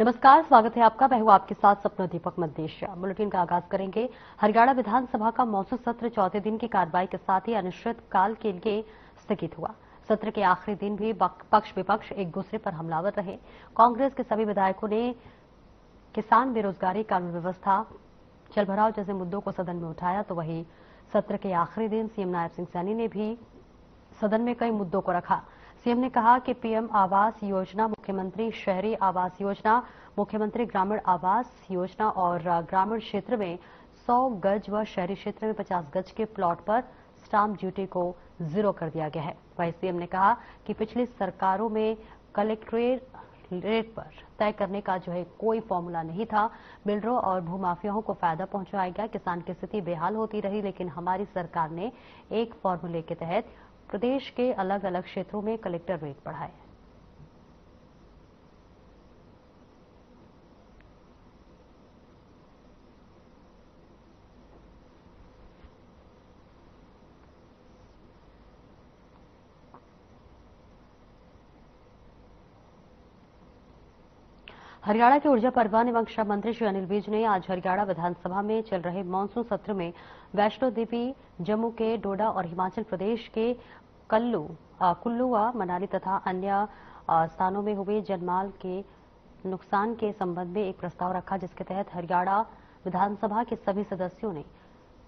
नमस्कार, स्वागत है आपका। मैं हूं आपके साथ सपना दीपक मद्देशिया। बुलेटिन का आगाज करेंगे। हरियाणा विधानसभा का मॉनसून सत्र चौथे दिन की कार्रवाई के साथ ही अनिश्चितकाल के लिए स्थगित हुआ। सत्र के आखिरी दिन भी पक्ष विपक्ष एक दूसरे पर हमलावर रहे। कांग्रेस के सभी विधायकों ने किसान, बेरोजगारी, कानून व्यवस्था, जलभराव जैसे मुद्दों को सदन में उठाया, तो वहीं सत्र के आखिरी दिन सीएम नायब सिंह सैनी ने भी सदन में कई मुद्दों को रखा। सीएम ने कहा कि पीएम आवास योजना, मुख्यमंत्री शहरी आवास योजना, मुख्यमंत्री ग्रामीण आवास योजना और ग्रामीण क्षेत्र में 100 गज व शहरी क्षेत्र में 50 गज के प्लॉट पर स्टाम्प ड्यूटी को 0 कर दिया गया है। वहीं सीएम ने कहा कि पिछली सरकारों में कलेक्ट्रेट रेट पर तय करने का कोई फॉर्मूला नहीं था। बिल्डरों और भूमाफियाओं को फायदा पहुंचाया गया। किसान की स्थिति बेहाल होती रही, लेकिन हमारी सरकार ने एक फॉर्मूले के तहत प्रदेश के अलग अलग क्षेत्रों में कलेक्टर रेट बढ़ाए। हरियाणा के ऊर्जा परिवहन एवं श्रम मंत्री श्री अनिल विज ने आज हरियाणा विधानसभा में चल रहे मानसून सत्र में वैष्णो देवी, जम्मू के डोडा और हिमाचल प्रदेश के कुल्लू व मनाली तथा अन्य स्थानों में हुए जनमाल के नुकसान के संबंध में एक प्रस्ताव रखा, जिसके तहत हरियाणा विधानसभा के सभी सदस्यों ने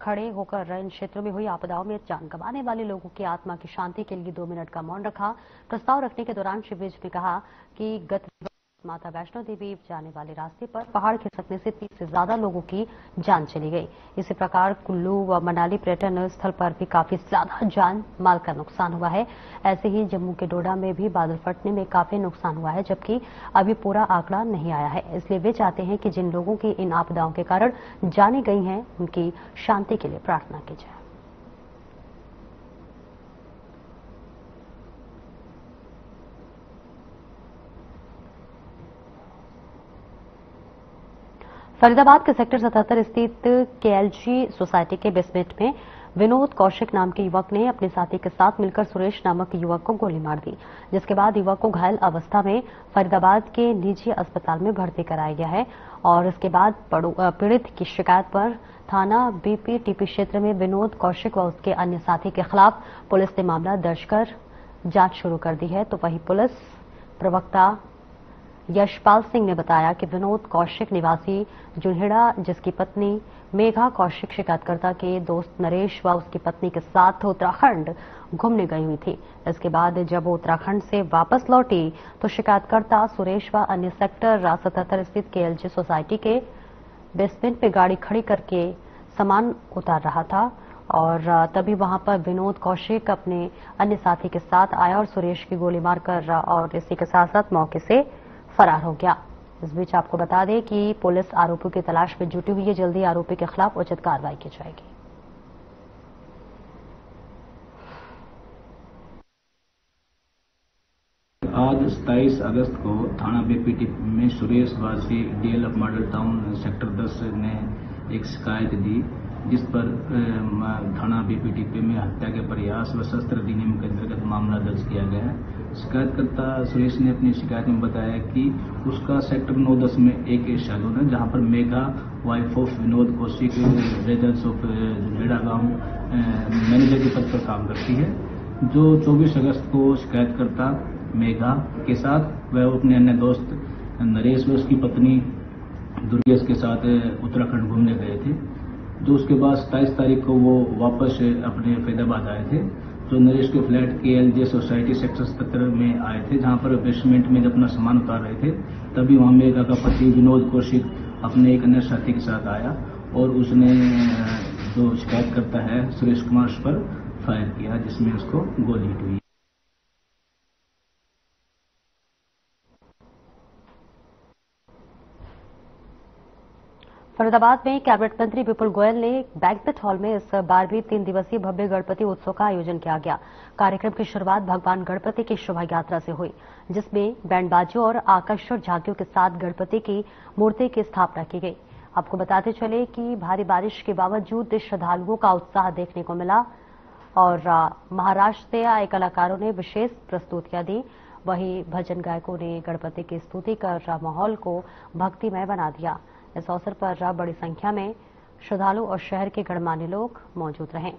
खड़े होकर इन क्षेत्रों में हुई आपदाओं में जान गंवाने वाले लोगों की आत्मा की शांति के लिए 2 मिनट का मौन रखा। प्रस्ताव रखने के दौरान श्री विज ने कहा कि गत माता वैष्णो देवी जाने वाले रास्ते पर पहाड़ खिसकने से 30 से ज्यादा लोगों की जान चली गई। इसी प्रकार कुल्लू व मनाली पर्यटन स्थल पर भी काफी ज्यादा जान माल का नुकसान हुआ है। ऐसे ही जम्मू के डोडा में भी बादल फटने में काफी नुकसान हुआ है, जबकि अभी पूरा आंकड़ा नहीं आया है। इसलिए वे चाहते हैं कि जिन लोगों की इन आपदाओं के कारण जाने गई हैं, उनकी शांति के लिए प्रार्थना की जाए। फरीदाबाद के सेक्टर 77 स्थित केएलजी सोसाइटी के बेसमेंट में विनोद कौशिक नाम के युवक ने अपने साथी के साथ मिलकर सुरेश नामक युवक को गोली मार दी, जिसके बाद युवक को घायल अवस्था में फरीदाबाद के निजी अस्पताल में भर्ती कराया गया है। और इसके बाद पीड़ित की शिकायत पर थाना बीपीटीपी क्षेत्र में विनोद कौशिक व उसके अन्य साथी के खिलाफ पुलिस ने मामला दर्ज कर जांच शुरू कर दी है। तो वहीं पुलिस प्रवक्ता यशपाल सिंह ने बताया कि विनोद कौशिक निवासी जुनहेड़ा, जिसकी पत्नी मेघा कौशिक शिकायतकर्ता के दोस्त नरेश व उसकी पत्नी के साथ उत्तराखंड घूमने गई हुई थी। इसके बाद जब वो उत्तराखंड से वापस लौटी तो शिकायतकर्ता सुरेश व अन्य सेक्टर 77 स्थित केएलजी सोसाइटी के बेसमेंट में गाड़ी खड़ी करके सामान उतार रहा था और तभी वहां पर विनोद कौशिक अपने अन्य साथी के साथ आया और सुरेश की गोली मारकर और इसी के साथ साथ मौके से फरार हो गया। इस बीच आपको बता दें कि पुलिस आरोपियों की तलाश में जुटी हुई है। जल्दी आरोपी के खिलाफ उचित कार्रवाई की जाएगी। आज 27 अगस्त को थाना बीपीटी में सुरेश वासी डीएलएफ मॉडल टाउन सेक्टर 10 ने एक शिकायत दी, जिस पर थाना बीपीटीपी में हत्या के प्रयास व शस्त्र अधिनियम के अंतर्गत मामला दर्ज किया गया है। शिकायतकर्ता सुरेश ने अपनी शिकायत में बताया कि उसका सेक्टर 9-10 में एक सैलून है, जहां पर Megha wife of Vinod Kaushik residence of Junhera गांव मैनेजर के पद पर काम करती है। जो 24 अगस्त को शिकायतकर्ता मेघा के साथ वह अपने अन्य दोस्त नरेश व उसकी पत्नी दुर्गेश के साथ उत्तराखंड घूमने गए थे। जो उसके बाद 27 तारीख को वो वापस अपने फरीदाबाद आए थे। जो नरेश के फ्लैट केएलजी सोसाइटी सेक्टर 77 में आए थे, जहां पर बेसमेंट में अपना सामान उतार रहे थे, तभी वहां मेघा का पति विनोद कौशिक अपने एक अन्य साथी के साथ आया और उसने जो शिकायत करता है सुरेश कुमार पर फायर किया, जिसमें उसको गोली हिट हुई। फरीदाबाद में कैबिनेट मंत्री विपुल गोयल ने बैंक्वेट हॉल में इस बार भी 3 दिवसीय भव्य गणपति उत्सव का आयोजन किया गया। कार्यक्रम की शुरुआत भगवान गणपति की शोभा यात्रा से हुई, जिसमें बैंडबाजों और आकर्षक झांकियों के साथ गणपति की मूर्ति की स्थापना की गई। आपको बताते चले कि भारी बारिश के बावजूद श्रद्धालुओं का उत्साह देखने को मिला और महाराष्ट्र से आए कलाकारों ने विशेष प्रस्तुतियां दी। वहीं भजन गायकों ने गणपति की स्तुति कर माहौल को भक्तिमय बना दिया। इस अवसर पर बड़ी संख्या में श्रद्धालु और शहर के गणमान्य लोग मौजूद रहे।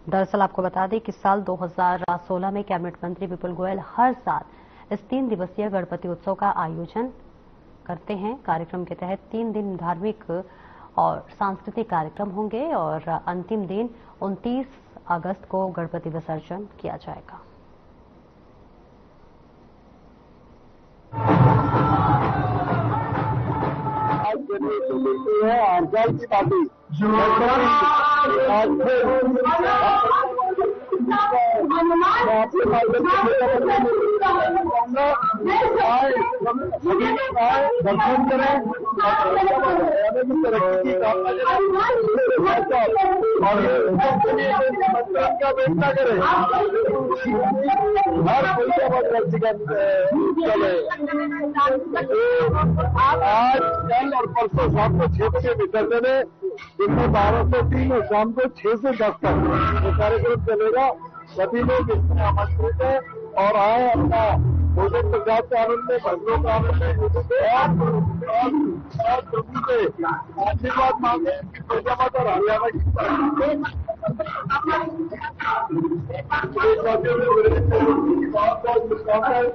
दरअसल आपको बता दें कि साल 2016 में कैबिनेट मंत्री विपुल गोयल हर साल इस 3 दिवसीय गणपति उत्सव का आयोजन करते हैं। कार्यक्रम के तहत 3 दिन धार्मिक और सांस्कृतिक कार्यक्रम होंगे और अंतिम दिन 29 अगस्त को गणपति विसर्जन किया जाएगा। दर्शन करें का व्यवस्था करें। हर कोई चले। आज कल और परसों शाम को 6 बजे विसर्जन है। दिन में 12 से 3 और शाम को 6 से 10 तक ये कार्यक्रम चलेगा। सभी लोग इसमें आमंत्रित है और आए अपना भोजन प्रसाद का आनंद में, भजनों का आनंद में और प्रभु से आशीर्वाद मांगे कि प्रजा माता हरियाणा की बहुत बहुत शुभकामनाएं।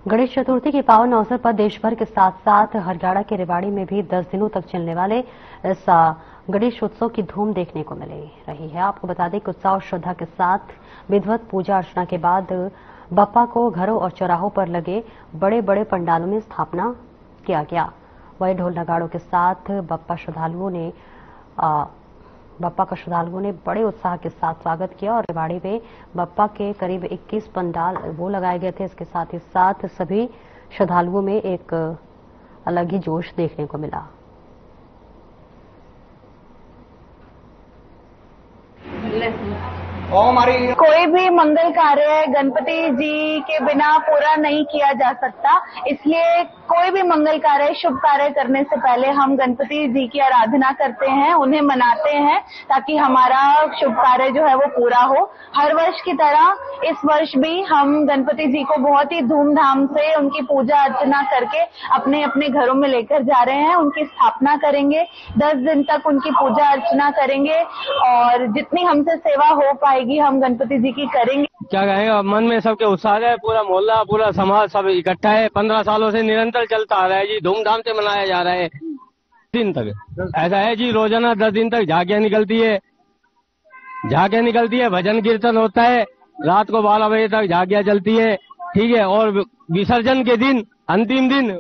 गणेश चतुर्थी के पावन अवसर पर देश भर के साथ साथ हरियाणा के रेवाड़ी में भी 10 दिनों तक चलने वाले इस गणेश उत्सव की धूम देखने को मिल रही है। आपको बता दें कि उत्साह और श्रद्धा के साथ विधिवत पूजा अर्चना के बाद बप्पा को घरों और चौराहों पर लगे बड़े बड़े पंडालों में स्थापना किया गया। वहीं ढोल नगाड़ों के साथ बप्पा का श्रद्धालुओं ने बड़े उत्साह के साथ स्वागत किया और रेवाड़ी में बप्पा के करीब 21 पंडाल वो लगाए गए थे। इसके साथ ही साथ सभी श्रद्धालुओं में एक अलग ही जोश देखने को मिला। कोई भी मंगल कार्य गणपति जी के बिना पूरा नहीं किया जा सकता, इसलिए कोई भी मंगल कार्य, शुभ कार्य करने से पहले हम गणपति जी की आराधना करते हैं, उन्हें मनाते हैं ताकि हमारा शुभ कार्य जो है वो पूरा हो। हर वर्ष की तरह इस वर्ष भी हम गणपति जी को बहुत ही धूमधाम से उनकी पूजा अर्चना करके अपने अपने घरों में लेकर जा रहे हैं। उनकी स्थापना करेंगे, 10 दिन तक उनकी पूजा अर्चना करेंगे और जितनी हमसे सेवा हो पाएगी हम गणपति जी की करेंगे। क्या कहेंगे, मन में सबके उत्साह है, पूरा मोहल्ला, पूरा समाज सब इकट्ठा है। 15 सालों से निरंतर चलता आ रहा है जी, धूमधाम से मनाया जा रहा है। दिन तक ऐसा है जी, रोजाना 10 दिन तक झांकियां निकलती है, भजन कीर्तन होता है, रात को 12 बजे तक झांकियां चलती है, ठीक है। और विसर्जन के दिन, अंतिम दिन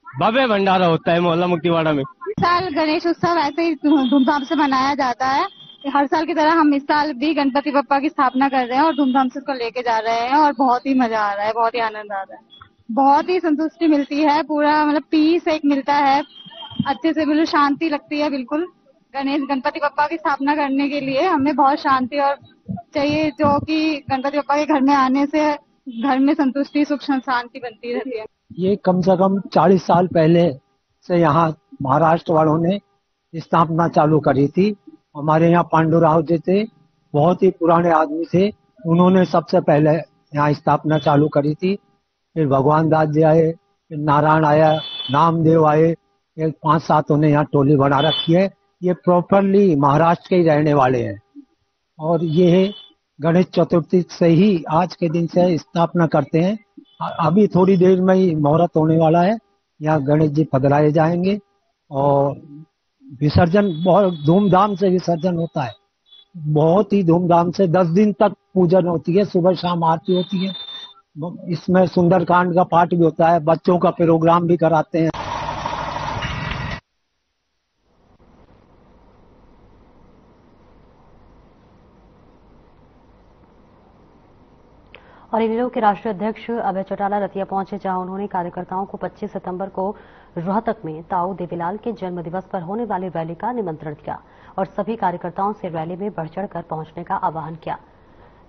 भव्य भंडारा होता है मोहल्ला मुक्तिवाड़ा में। इस साल गणेश उत्सव ऐसे ही धूमधाम से मनाया जाता है। हर साल की तरह हम इस साल भी गणपति बप्पा की स्थापना कर रहे हैं और धूमधाम से उसको लेके जा रहे हैं और बहुत ही मजा आ रहा है, बहुत ही आनंद आ रहा है, बहुत ही संतुष्टि मिलती है, पूरा मतलब पीस एक मिलता है, अच्छे से बिल्कुल शांति लगती है। बिल्कुल गणपति बप्पा की स्थापना करने के लिए हमें बहुत शांति और चाहिए, जो कि गणपति बप्पा के घर में आने से घर में संतुष्टि, सुख, शांति बनती रहती है। ये कम से कम 40 साल पहले से यहाँ महाराष्ट्र वालों ने स्थापना चालू करी थी। हमारे यहाँ पांडुराव जी थे, बहुत ही पुराने आदमी थे, उन्होंने सबसे पहले यहाँ स्थापना चालू करी थी। फिर भगवान दास जी आए, फिर नारायण आया, नामदेव आए, ये 5-7 उन्हें यहाँ टोली बना रखी है। ये प्रॉपरली महाराष्ट्र के ही रहने वाले हैं और ये गणेश चतुर्थी से ही आज के दिन से स्थापना करते हैं। अभी थोड़ी देर में ही मुहूर्त होने वाला है, यहाँ गणेश जी पधराए जाएंगे और विसर्जन बहुत धूमधाम से विसर्जन होता है, बहुत ही धूमधाम से 10 दिन तक पूजन होती है, सुबह शाम आरती होती है। इसमें सुंदरकांड का पाठ भी होता है, बच्चों का प्रोग्राम भी कराते हैं। और इनेलो के राष्ट्रीय अध्यक्ष अभय चौटाला रतिया पहुंचे, जहां उन्होंने कार्यकर्ताओं को 25 सितंबर को रोहतक में ताऊ देवीलाल के जन्म दिवस पर होने वाली रैली का निमंत्रण दिया और सभी कार्यकर्ताओं से रैली में बढ़ चढ़कर पहुंचने का आह्वान किया।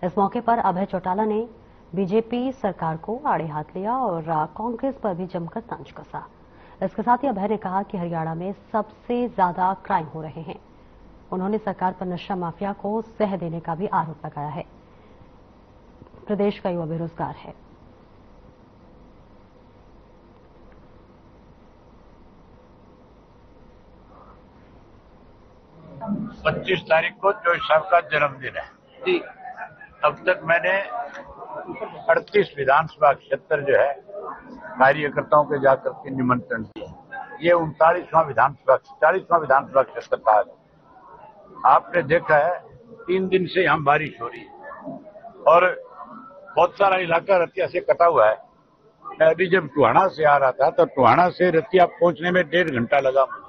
इस मौके पर अभय चौटाला ने बीजेपी सरकार को आड़े हाथ लिया और कांग्रेस पर भी जमकर तंज कसा। इसके साथ ही अभय ने कहा कि हरियाणा में सबसे ज्यादा क्राइम हो रहे हैं। उन्होंने सरकार पर नशा माफिया को सह देने का भी आरोप लगाया है। प्रदेश का युवा बेरोजगार है। पच्चीस तारीख को जो साहब का जन्मदिन है जी। अब तक मैंने 38 विधानसभा क्षेत्र जो है कार्यकर्ताओं के जाकर के निमंत्रण दिया। ये 39वां विधानसभा 40वां विधानसभा क्षेत्र का है। आपने देखा है 3 दिन से यहाँ बारिश हो रही है और बहुत सारा इलाका रतिया से कटा हुआ है। मैं अभी जब टुहाना से आ रहा था तो टुहाना से रतिया पहुंचने में 1.5 घंटा लगा मुझे।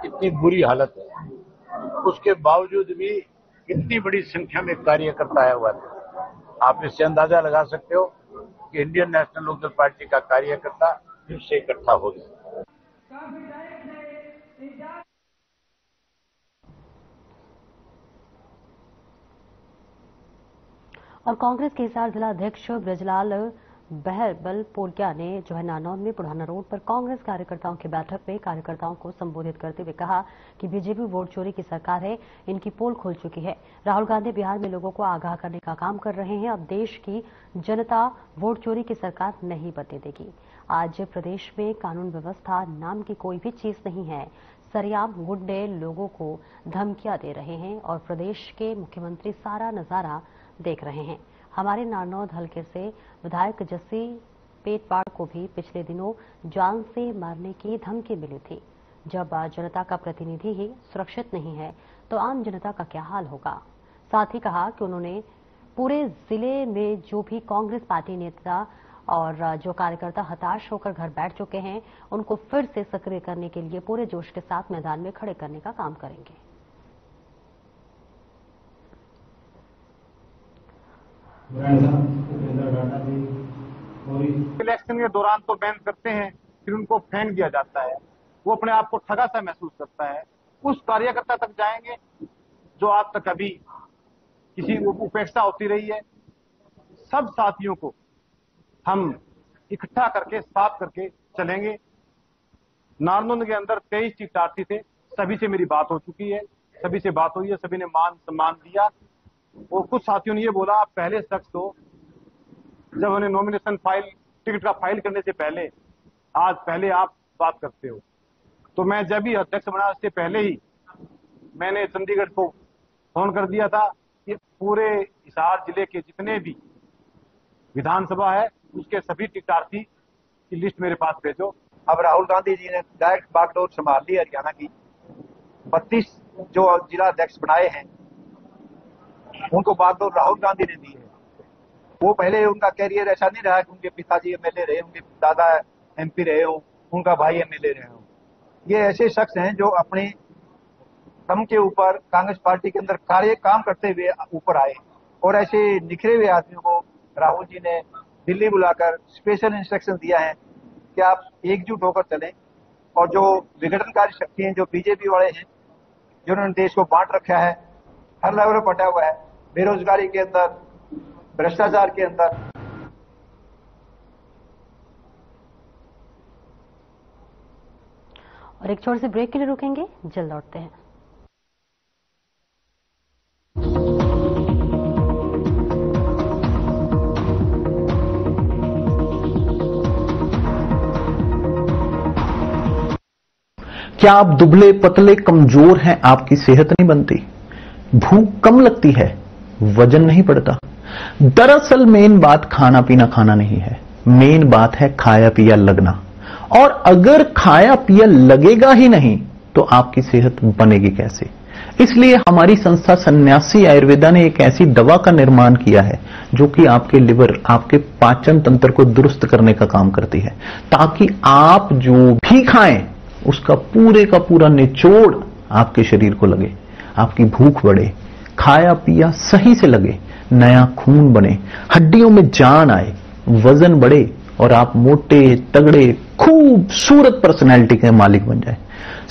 इतनी बुरी हालत है। उसके बावजूद भी इतनी बड़ी संख्या में कार्यकर्ता आया हुआ था। आप इससे अंदाजा लगा सकते हो कि इंडियन नेशनल लोकदल पार्टी का कार्यकर्ता फिर से इकट्ठा हो गया। और कांग्रेस के हिसार जिला अध्यक्ष ब्रजलाल बहरबलपोरिया ने जो है नानौद में पुराना रोड पर कांग्रेस कार्यकर्ताओं की बैठक में कार्यकर्ताओं को संबोधित करते हुए कहा कि बीजेपी वोट चोरी की सरकार है, इनकी पोल खुल चुकी है। राहुल गांधी बिहार में लोगों को आगाह करने का काम कर रहे हैं। अब देश की जनता वोट चोरी की सरकार नहीं बनने देगी। आज प्रदेश में कानून व्यवस्था नाम की कोई भी चीज नहीं है। सरेआम गुंडे लोगों को धमकियां दे रहे हैं और प्रदेश के मुख्यमंत्री सारा नजारा देख रहे हैं। हमारे नारनौद हलके से विधायक जस्सी पेटवाड़ को भी पिछले दिनों जान से मारने की धमकी मिली थी। जब जनता का प्रतिनिधि ही सुरक्षित नहीं है तो आम जनता का क्या हाल होगा। साथ ही कहा कि उन्होंने पूरे जिले में जो भी कांग्रेस पार्टी नेता और जो कार्यकर्ता हताश होकर घर बैठ चुके हैं उनको फिर से सक्रिय करने के लिए पूरे जोश के साथ मैदान में खड़े करने का काम करेंगे। इलेक्शन के दौरान तो बैन करते हैं, फिर उनको फेंक दिया जाता है। वो अपने आप को ठगा सा महसूस करता है। उस कार्यकर्ता तक जाएंगे जो आज तक कभी किसी उपेक्षा होती रही है। सब साथियों को हम इकट्ठा करके साथ करके चलेंगे। नारनौद के अंदर 23 प्रत्याशी थे, सभी से मेरी बात हो चुकी है, सभी से बात हुई है, सभी ने मान सम्मान दिया। और कुछ साथियों ने ये बोला आप पहले शख्स हो जब उन्हें नॉमिनेशन फाइल टिकट का फाइल करने से पहले, आज पहले आप बात करते हो। तो मैं जब भी अध्यक्ष बना उससे पहले ही मैंने चंडीगढ़ को फोन कर दिया था कि पूरे हिसार जिले के जितने भी विधानसभा है उसके सभी टिकटार्थी की लिस्ट मेरे पास भेजो। अब राहुल गांधी जी ने डायरेक्ट बागडोर संभाल ली हरियाणा की। 32 जो जिला अध्यक्ष बनाए हैं उनको बागडोर राहुल गांधी ने दी है। वो पहले उनका कैरियर ऐसा नहीं रहा कि उनके पिताजी एमएलए रहे, उनके दादा एमपी रहे हो, उनका भाई एमएलए रहे हो। ये ऐसे शख्स हैं जो अपने दम के ऊपर कांग्रेस पार्टी के अंदर काम करते हुए ऊपर आए और ऐसे निखरे हुए आदमियों को राहुल जी ने दिल्ली बुलाकर स्पेशल इंस्ट्रक्शन दिया है कि आप एकजुट होकर चलें। और जो विघटनकारी शक्ति हैं, जो बीजेपी वाले हैं, जिन्होंने देश को बांट रखा है, हर लेवल पर पटा हुआ है, बेरोजगारी के अंदर, भ्रष्टाचार के अंदर। और एक छोटे से ब्रेक के लिए रुकेंगे, जल्द लौटते हैं। क्या आप दुबले पतले कमजोर हैं, आपकी सेहत नहीं बनती, भूख कम लगती है, वजन नहीं बढ़ता? दरअसल मेन बात खाना पीना खाना नहीं है, मेन बात है खाया पिया लगना। और अगर खाया पिया लगेगा ही नहीं तो आपकी सेहत बनेगी कैसे? इसलिए हमारी संस्था सन्यासी आयुर्वेदा ने एक ऐसी दवा का निर्माण किया है जो कि आपके लिवर, आपके पाचन तंत्र को दुरुस्त करने का काम करती है, ताकि आप जो भी खाएं उसका पूरे का पूरा निचोड़ आपके शरीर को लगे, आपकी भूख बढ़े, खाया पिया सही से लगे, नया खून बने, हड्डियों में जान आए, वजन बढ़े और आप मोटे तगड़े खूबसूरत पर्सनैलिटी के मालिक बन जाए।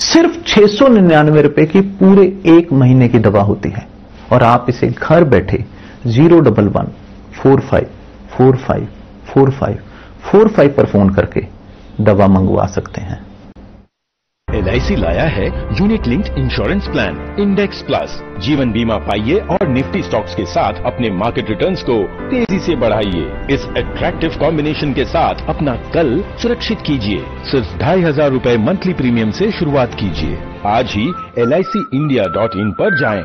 सिर्फ 699 रुपए की पूरे 1 महीने की दवा होती है और आप इसे घर बैठे 01145454545 पर फोन करके दवा मंगवा सकते हैं। LIC लाया है unit linked insurance plan index plus. जीवन बीमा पाइए और निफ्टी स्टॉक्स के साथ अपने मार्केट रिटर्न्स को तेजी से बढ़ाइए। इस अट्रैक्टिव कॉम्बिनेशन के साथ अपना कल सुरक्षित कीजिए। सिर्फ 2,500 रुपए मंथली प्रीमियम से शुरुआत कीजिए। आज ही LICindia.in पर जाएं।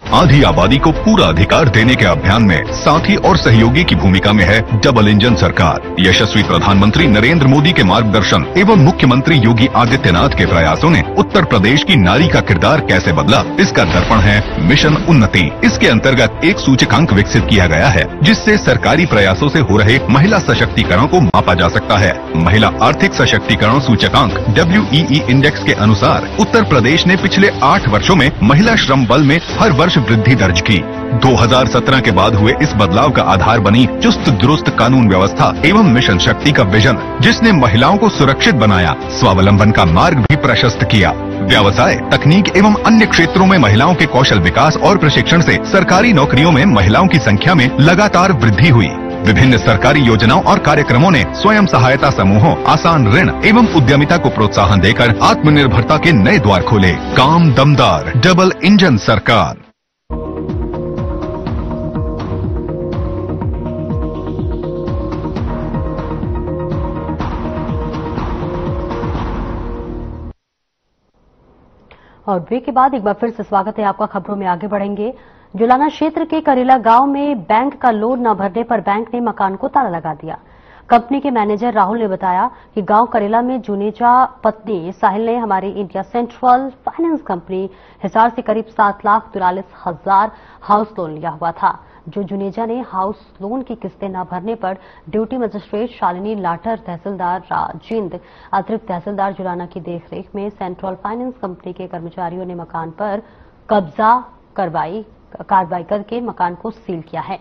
आधी आबादी को पूरा अधिकार देने के अभियान में साथी और सहयोगी की भूमिका में है डबल इंजन सरकार। यशस्वी प्रधानमंत्री नरेंद्र मोदी के मार्गदर्शन एवं मुख्यमंत्री योगी आदित्यनाथ के प्रयासों ने उत्तर प्रदेश की नारी का किरदार कैसे बदला, इसका दर्पण है मिशन उन्नति। इसके अंतर्गत एक सूचकांक विकसित किया गया है जिससे सरकारी प्रयासों से हो रहे महिला सशक्तिकरण को मापा जा सकता है। महिला आर्थिक सशक्तिकरण सूचकांक WEE इंडेक्स के अनुसार उत्तर प्रदेश ने पिछले 8 वर्षों में महिला श्रम बल में हर वर्ष वृद्धि दर्ज की। 2017 के बाद हुए इस बदलाव का आधार बनी चुस्त दुरुस्त कानून व्यवस्था एवं मिशन शक्ति का विजन, जिसने महिलाओं को सुरक्षित बनाया, स्वावलंबन का मार्ग भी प्रशस्त किया। व्यवसाय, तकनीक एवं अन्य क्षेत्रों में महिलाओं के कौशल विकास और प्रशिक्षण से सरकारी नौकरियों में महिलाओं की संख्या में लगातार वृद्धि हुई। विभिन्न सरकारी योजनाओं और कार्यक्रमों ने स्वयं सहायता समूहों, आसान ऋण एवं उद्यमिता को प्रोत्साहन देकर आत्मनिर्भरता के नए द्वार खोले। काम दमदार, डबल इंजन सरकार। और ब्रेक के बाद एक बार फिर से स्वागत है आपका। खबरों में आगे बढ़ेंगे। जुलाना क्षेत्र के करेला गांव में बैंक का लोन न भरने पर बैंक ने मकान को ताला लगा दिया। कंपनी के मैनेजर राहुल ने बताया कि गांव करेला में जुनेजा पत्नी साहिल ने हमारी India central finance company Hisar से करीब 7,43,000 हाउस लोन लिया हुआ था। जो जुनेजा ने हाउस लोन की किस्तें न भरने पर ड्यूटी मजिस्ट्रेट शालिनी लाटर, तहसीलदार राजेंद्र, अतिरिक्त तहसीलदार जुलाना की देखरेख में सेंट्रल फाइनेंस कंपनी के कर्मचारियों ने मकान पर कब्जा कार्रवाई करके मकान को सील किया है।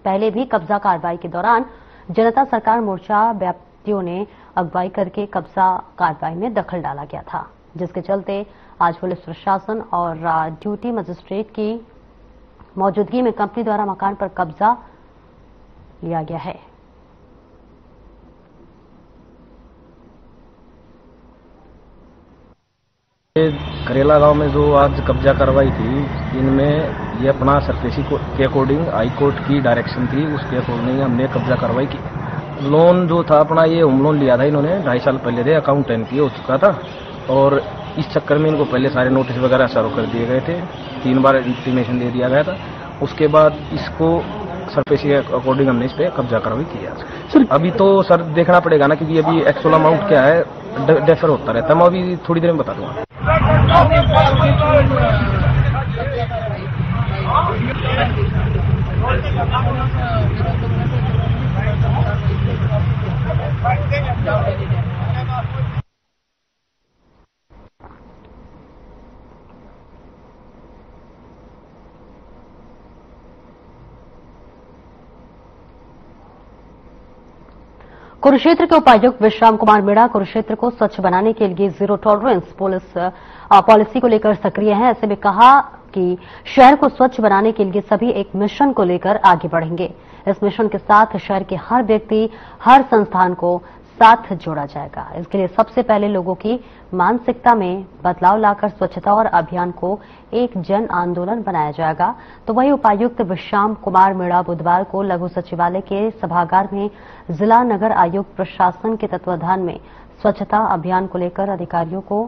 पहले भी कब्जा कार्रवाई के दौरान जनता सरकार मोर्चा व्याप्तियों ने अगुवाई करके कब्जा कार्रवाई में दखल डाला गया था, जिसके चलते आज पुलिस प्रशासन और ड्यूटी मजिस्ट्रेट की मौजूदगी में कंपनी द्वारा मकान पर कब्जा लिया गया है। करेला गांव में जो आज कब्जा कार्रवाई थी, इनमें ये अपना सरफेसी के अकॉर्डिंग हाई कोर्ट की डायरेक्शन थी, उसके अकॉर्डिंग हमने कब्जा कार्रवाई की। लोन जो था अपना ये होम लोन लिया था इन्होंने 2.5 साल पहले थे, अकाउंट एनपीए हो चुका था और इस चक्कर में इनको पहले सारे नोटिस वगैरह सर्व कर दिए गए थे। 3 बार इंटीमेशन दे दिया गया था। उसके बाद इसको सरफेसी के अकॉर्डिंग हमने इस पे कब्जा कार्रवाई किया। सर अभी तो सर देखना पड़ेगा ना, क्योंकि अभी एक्चुअल अमाउंट क्या है डेफर होता रहता है। मैं अभी थोड़ी देर में बता दूंगा। कुरुक्षेत्र के उपायुक्त विश्राम कुमार मीणा कुरुक्षेत्र को स्वच्छ बनाने के लिए जीरो टॉलरेंस पॉलिसी को लेकर सक्रिय हैं। ऐसे में कहा कि शहर को स्वच्छ बनाने के लिए सभी एक मिशन को लेकर आगे बढ़ेंगे। इस मिशन के साथ शहर के हर व्यक्ति, हर संस्थान को साथ जोड़ा जाएगा। इसके लिए सबसे पहले लोगों की मानसिकता में बदलाव लाकर स्वच्छता और अभियान को एक जन आंदोलन बनाया जाएगा। तो वही उपायुक्त विश्राम कुमार मीणा बुधवार को लघु सचिवालय के सभागार में जिला नगर आयुक्त प्रशासन के तत्वाधान में स्वच्छता अभियान को लेकर अधिकारियों को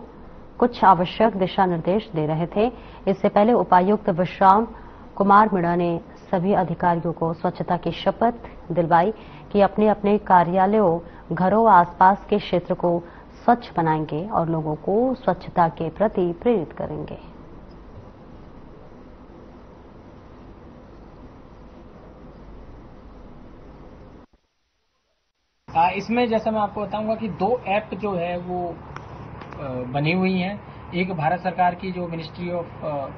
कुछ आवश्यक दिशा निर्देश दे रहे थे। इससे पहले उपायुक्त विश्राम कुमार मीणा ने सभी अधिकारियों को स्वच्छता की शपथ दिलवाई कि अपने अपने कार्यालयों, घरों व आसपास के क्षेत्र को स्वच्छ बनाएंगे और लोगों को स्वच्छता के प्रति प्रेरित करेंगे। इसमें जैसा मैं आपको बताऊंगा कि 2 ऐप जो है वो बनी हुई हैं। एक भारत सरकार की जो मिनिस्ट्री ऑफ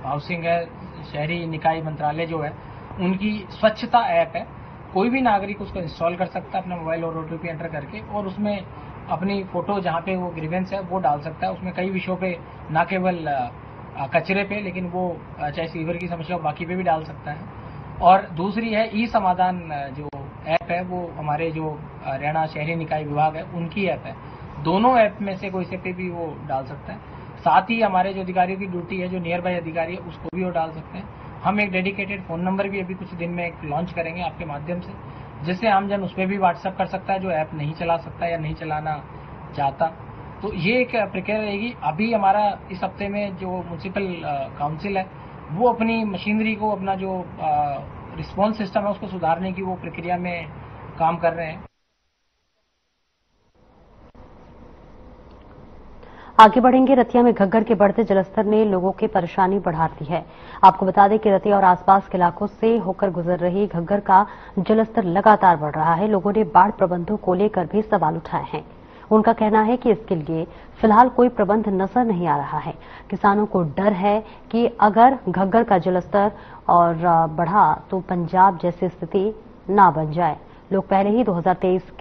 हाउसिंग है, शहरी निकाय मंत्रालय जो है, उनकी स्वच्छता ऐप है। कोई भी नागरिक उसको इंस्टॉल कर सकता है अपने मोबाइल और ओटीपी एंटर करके, और उसमें अपनी फोटो जहाँ पे वो ग्रीवेंस है वो डाल सकता है। उसमें कई विषयों पे, ना केवल कचरे पे, लेकिन वो चाहे सीवर की समस्या हो बाकी पे भी डाल सकता है। और दूसरी है ई समाधान जो ऐप है, वो हमारे जो हरियाणा शहरी निकाय विभाग है उनकी ऐप है, दोनों ऐप में से कोई से पे भी वो डाल सकता है। साथ ही हमारे जो अधिकारियों की ड्यूटी है, जो नियर बाय अधिकारी है, उसको भी वो डाल सकते हैं। हम एक डेडिकेटेड फोन नंबर भी अभी कुछ दिन में एक लॉन्च करेंगे आपके माध्यम से, जिससे आमजन उस पर भी व्हाट्सएप कर सकता है जो ऐप नहीं चला सकता या नहीं चलाना चाहता। तो ये एक प्रक्रिया रहेगी। अभी हमारा इस हफ्ते में जो म्युनिसिपल काउंसिल है वो अपनी मशीनरी को, अपना जो रिस्पॉन्स सिस्टम है उसको सुधारने की वो प्रक्रिया में काम कर रहे हैं। आगे बढ़ेंगे। रतिया में घग्गर के बढ़ते जलस्तर ने लोगों की परेशानी बढ़ा दी है। आपको बता दें कि रतिया और आसपास के इलाकों से होकर गुजर रही घग्गर का जलस्तर लगातार बढ़ रहा है। लोगों ने बाढ़ प्रबंधों को लेकर भी सवाल उठाए हैं। उनका कहना है कि इसके लिए फिलहाल कोई प्रबंध नजर नहीं आ रहा है। किसानों को डर है कि अगर घग्गर का जलस्तर और बढ़ा तो पंजाब जैसी स्थिति ना बन जाए। लोग पहले ही 2023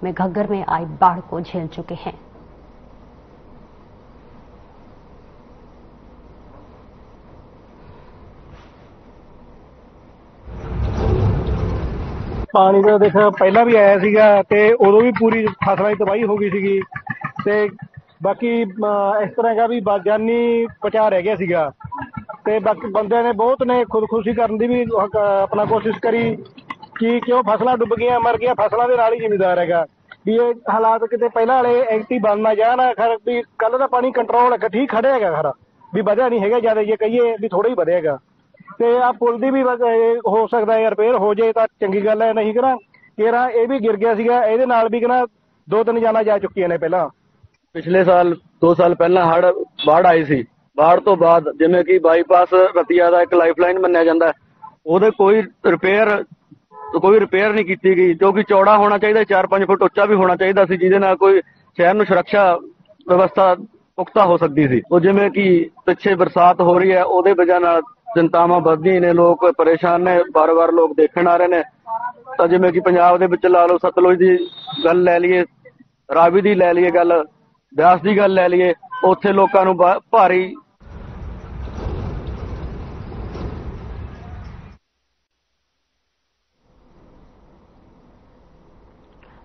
में घग्गर में आई बाढ़ को झेल चुके हैं। ਪਾਣੀ ਦਾ ਦੇਖ ਪਹਿਲਾਂ ਵੀ ਆਇਆ ਸੀਗਾ ਤੇ ਉਦੋਂ ਵੀ ਪੂਰੀ ਫਸਲਾਂ ਦੀ ਤਬਾਹੀ ਹੋ ਗਈ ਸੀਗੀ ਤੇ ਬਾਕੀ ਇਸ ਤਰ੍ਹਾਂ ਹੈਗਾ ਵੀ ਜਾਨੀ ਬਚਾ ਰਹਿ ਗਿਆ ਸੀਗਾ ਤੇ ਬਾਕੀ ਬੰਦਿਆਂ ਨੇ ਬਹੁਤ ਨੇ ਖੁਦਕੁਸ਼ੀ ਕਰਨ ਦੀ ਵੀ ਆਪਣਾ ਕੋਸ਼ਿਸ਼ ਕਰੀ ਕਿ ਕਿਉਂ ਫਸਲਾਂ ਡੁੱਬ ਗਈਆਂ, ਮਰ ਗਈਆਂ, ਫਸਲਾਂ ਦੇ ਨਾਲ ਹੀ ਜ਼ਿੰਮੇਦਾਰ ਹੈਗਾ ਵੀ ਇਹ ਹਾਲਾਤ ਕਿਤੇ ਪਹਿਲਾਂ ਵਾਲੇ ਐਕਟੀ ਬਣ ਨਾ ਜਾਣ। ਖਰ ਵੀ ਕੱਲ ਦਾ ਪਾਣੀ ਕੰਟਰੋਲ ਹੈ, ਠੀਕ ਖੜਿਆ ਹੈਗਾ ਖਰਾ ਵੀ ਵਧਿਆ ਨਹੀਂ ਹੈਗਾ ਜ਼ਿਆਦਾ, ਜੇ ਕਹੀਏ ਵੀ ਥੋੜਾ ਹੀ ਵਧਿਆ ਹੈਗਾ ਤੇ ਆ ਪੁਲ ਦੀ ਵੀ ਹੋ ਸਕਦਾ ਹੈ ਰਿਪੇਅਰ ਹੋ ਜਾਏ ਤਾਂ ਚੰਗੀ ਗੱਲ ਹੈ, ਨਹੀਂ ਕਰਾਂ ਕੇਰਾ ਇਹ ਵੀ ਗਿਰ ਗਿਆ ਸੀਗਾ, ਇਹਦੇ ਨਾਲ ਵੀ ਕਹਿੰਦਾ 2-3 ਜਾਨਾਂ ਜਾ ਚੁੱਕੀਆਂ ਨੇ ਪਹਿਲਾਂ। ਪਿਛਲੇ ਸਾਲ 2 ਸਾਲ ਪਹਿਲਾਂ ਬਾੜ ਆਈ ਸੀ। ਬਾੜ ਤੋਂ ਬਾਅਦ ਜਿਵੇਂ ਕਿ ਬਾਈਪਾਸ ਰਤੀਆ ਦਾ ਇੱਕ ਲਾਈਫਲਾਈਨ ਮੰਨਿਆ ਜਾਂਦਾ, ਉਹਦੇ ਕੋਈ ਰਿਪੇਅਰ ਨਹੀਂ ਕੀਤੀ ਗਈ, ਜੋ ਕਿ ਚੌੜਾ ਹੋਣਾ ਚਾਹੀਦਾ, 4-5 ਫੁੱਟ ਉੱਚਾ ਵੀ ਹੋਣਾ ਚਾਹੀਦਾ ਸੀ, ਜਿਹਦੇ ਨਾਲ ਕੋਈ ਸ਼ਹਿਰ ਨੂੰ ਸੁਰੱਖਿਆ ਵਿਵਸਥਾ ਪੁਖਤਾ ਹੋ ਸਕਦੀ ਸੀ। ਉਹ ਜਿਵੇਂ ਕਿ ਪਿੱਛੇ ਬਰਸਾਤ ਹੋ ਰਹੀ ਹੈ, ਉਹਦੇ ਵਜ੍ਹਾ ਨਾਲ ਚਿੰਤਾਵਾਂ ਵੱਧਦੀਆਂ ਨੇ, ਲੋਕ ਪਰੇਸ਼ਾਨ ਨੇ, ਬਾਰ-ਬਾਰ ਲੋਕ ਦੇਖਣ ਆ ਰਹੇ ਨੇ। ਤਾਂ ਜਿਵੇਂ ਕਿ ਪੰਜਾਬ ਦੇ ਵਿੱਚ ਲਾ ਲਓ, ਸਤਲੁਜ ਦੀ ਗੱਲ ਲੈ ਲਈਏ, ਰਾਵੀ ਦੀ ਲੈ ਲਈਏ ਗੱਲ, ਬਿਆਸ ਦੀ ਗੱਲ ਲੈ ਲਈਏ, ਉੱਥੇ ਲੋਕਾਂ ਨੂੰ ਭਾਰੀ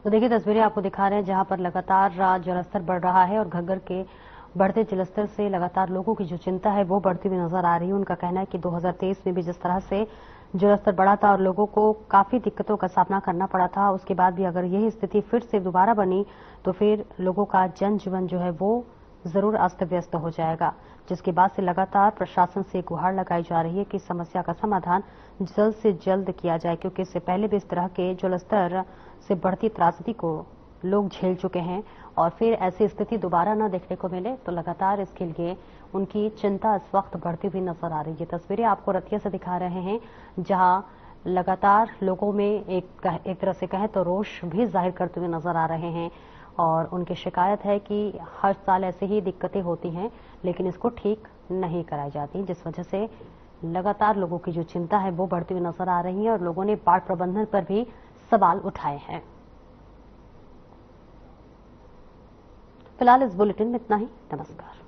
तो देखिए तस्वीरें आपको दिखा रहे हैं जहां पर लगातार जलस्तर बढ़ रहा है और घग्गर के बढ़ते जलस्तर से लगातार लोगों की जो चिंता है वो बढ़ती हुई नजर आ रही है। उनका कहना है कि 2023 में भी जिस तरह से जलस्तर बढ़ा था और लोगों को काफी दिक्कतों का सामना करना पड़ा था, उसके बाद भी अगर यही स्थिति फिर से दोबारा बनी तो फिर लोगों का जनजीवन जो है वो जरूर अस्त व्यस्त हो जाएगा। जिसके बाद से लगातार प्रशासन से गुहार लगाई जा रही है कि समस्या का समाधान जल्द से जल्द किया जाए, क्योंकि इससे पहले भी इस तरह के जलस्तर से बढ़ती त्रासदी को लोग झेल चुके हैं और फिर ऐसी स्थिति दोबारा न देखने को मिले तो लगातार इसके लिए उनकी चिंता इस वक्त बढ़ती हुई नजर आ रही है। तस्वीरें आपको रतिया से दिखा रहे हैं जहां लगातार लोगों में एक तरह से कहें तो रोष भी जाहिर करते हुए नजर आ रहे हैं और उनकी शिकायत है कि हर साल ऐसे ही दिक्कतें होती हैं लेकिन इसको ठीक नहीं कराई जाती, जिस वजह से लगातार लोगों की जो चिंता है वो बढ़ती हुई नजर आ रही है और लोगों ने बाढ़ प्रबंधन पर भी सवाल उठाए हैं। फिलहाल इस बुलेटिन में इतना ही। नमस्कार।